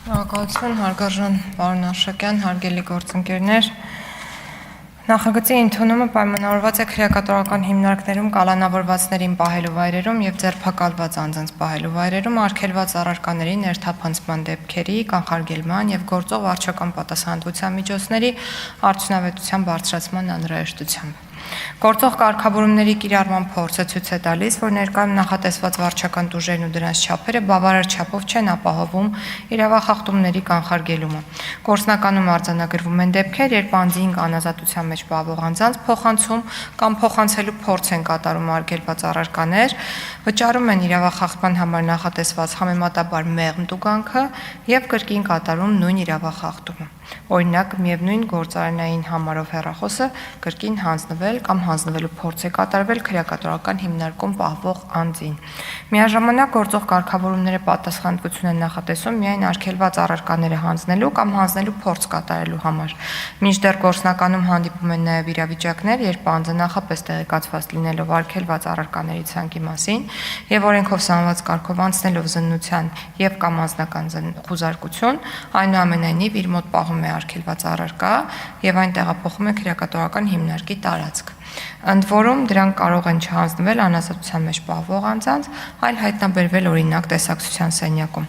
Շնորհակալություն, հարգարժան պարոն Աշակյան, հարգելի գործընկերներ։ Նախագծի ընդունումը պայմանավորված է քրեակատարական հիմնարկներում կալանավորվածներին պահելու վայրերում և ձերբակալված անձանց պահելու վայրերում արգելված առարկաների ներթափանցման դեպքերի կանխարգելման և գործող վարչական պատասխանատվության միջոցների արդյունավետության բարձրացման անհրաժեշտությամբ։ Գործող կարգավորումների կիրառման փորձը ցույց է տալիս, որ ներկայում նախատեսված վարչական տուժերն ու դրանց չափերը բավարար չափով չեն ապահովում իրավախախտումների կանխարգելումը։ Գործնականում արձանագրվում են դեպքեր, երբ անձին կամ ազատության մեջ պահվող անձանց փոխանցում կամ փոխանցելու փորձ են կատարում արգելված առարկաներ, վճարում են իրավախախտման համար նախատեսված համեմատաբար մեղմ տուգանքը և կրկին կատարում նույն իրավախախտումը։ Օրինակ, միևնույն գործարանային համարով հեռախոսը կրկին հանձնվել կամ հանձնվելու փորձ է կատարվել քրեակատարական հիմնարկում պահվող անձին։ Միաժամանակ գործող կարգավորումները պատասխանատվություն են նախատեսում միայն արգելված առարկաները հանձնելու կամ հանձնելու փորձ կատարելու համար։ Մինչդեռ գործնականում հանդիպում են նաև իրավիճակներ, երբ անձը նախապես տեղեկացված լինելով արգելված առարկաների ցանկի մասին և օրենքով սահմանված կարգով անցնելով զննության և կամ անձնական խուզարկություն, այնուամենայնիվ իր մոտ պահում է արգելված առարկա և այն տեղափոխում է քրեակատարական հիմնարկի տարածք։ Ընդ որում, դրանք կարող են չհանձնվել անազատության մեջ պահվող անձանց, այլ հայտնաբերվել օրինակ տեսակցության սենյակում։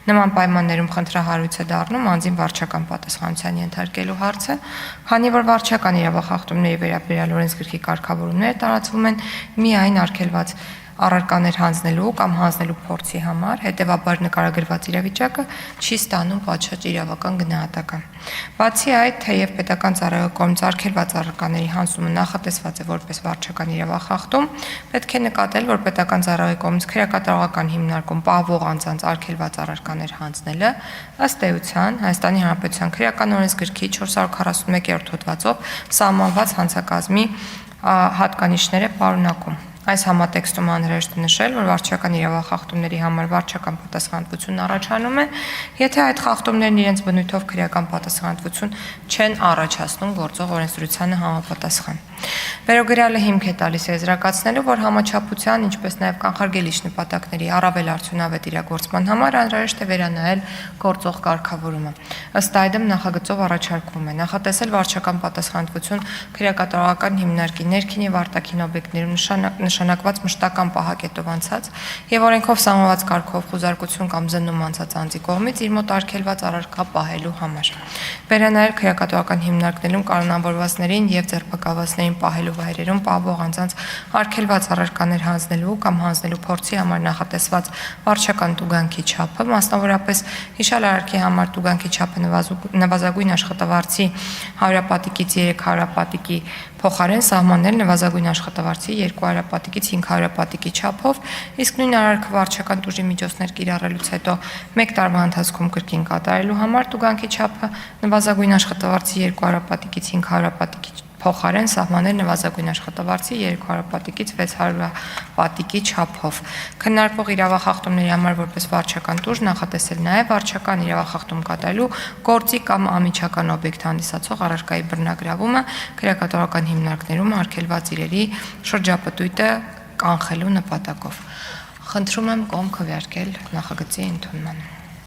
Նման պայմաններում խնդրահարույց է դառնում անձին վարչական պատասխանատվության ենթարկելու հարցը, քանի որ վարչական իրավախախտումների վերաբերյալ օրենսգրքի կարգավորումները տարածվում են միայն արգելված առարկաներ հանձնելու կամ հանձնելու փորձի համար, հետևաբար նկարագրված իրավիճակը չի ստանում պատշաճ իրավական գնահատական։ Բացի այդ, թեև պետական ծառայողի կողմից արգելված առարկաների հանձնումը նախատեսված է որպես վարչական իրավախախտում, պետք է նկատել, որ պետական ծառայողի կողմից քրեակատարական հիմնարկում պահվող անձանց արգելված առարկաներ հանձնելը ըստ էության Հայաստանի Հանրապետության քրեական օրենսգրքի 441-րդ հոդվածով սահմանված հանցակազմի հատկանիշներ է պարունակում։ Այս համատեքստում անհրաժեշտ է նշել, որ վարչական իրավախախտումների համար վարչական պատասխանատվություն առաջանում է, եթե այդ խախտումներն իրենց բնույթով քրեական պատասխանատվություն չեն առաջացնում գործող օրենսդրությանը համապատասխան։ Վերոգրյալը հիմք է տալիս եզրակացնելու, որ համաչափության, ինչպես նաև կանխարգելիչ նպատակների առավել արդյունավետ իրագործման համար անհրաժեշտ է վերանայել գործող կարգավորումը։ Ըստ այդմ նախագծով առաջարկվում է նախատեսել վարչական պատասխանատվություն քրեակատարական հիմնարկի ներքին և արտաքին օբյեկտներում նշանակված մշտական պահակետով անցած և օրենքով սահմանված կարգով խուզարկություն կամ զննում անցած անձի կողմից իր մոտ արգելված առարկա պահելու համար։ Վերանայել քրեակատարական հիմնարկներում կալանավորվածներին և ձերբակալվածներին պահելու վայրերում պահվող անձանց արգելված առարկաներ հանձնելու կամ հանձնելու փորձի համար նախատեսված վարչական տուգանքի չափը, մասնավորապես հիշյալ արարքի համար տուգանքի չափը նվազագույն աշխատավարձի 100 պատիկից 300 պատիկի փոխարեն սահմանել նվազագույն աշխատավարձի 200 պատիկից 500 պատիկի չափով, իսկ նույն արարքը վարչական տուժի միջոցներ կիրառելուց հետո 1 տարվա ընթացքում կրկին կատարելու համար տուգանքի չափը նվազագույն աշխատավարձի 200 պատիկից 500 պատիկի փոխարեն սահմանել նվազագույն աշխատավարձի 200 պատիկից 600 պատիկի չափով։ Քննարկվող իրավախախտումների համար որպես վարչական տուժ նախատեսել նաև վարչական իրավախախտում կատարելու գործի կամ անմիջական օբյեկտ հանդիսացող առարկայի բռնագրավումը քրեակատարական հիմնարկներում արգելված իրերի շրջապտույտը կանխելու նպատակով։ Խնդրում եմ կողմ քվեարկել նախագծի ընդունմանը։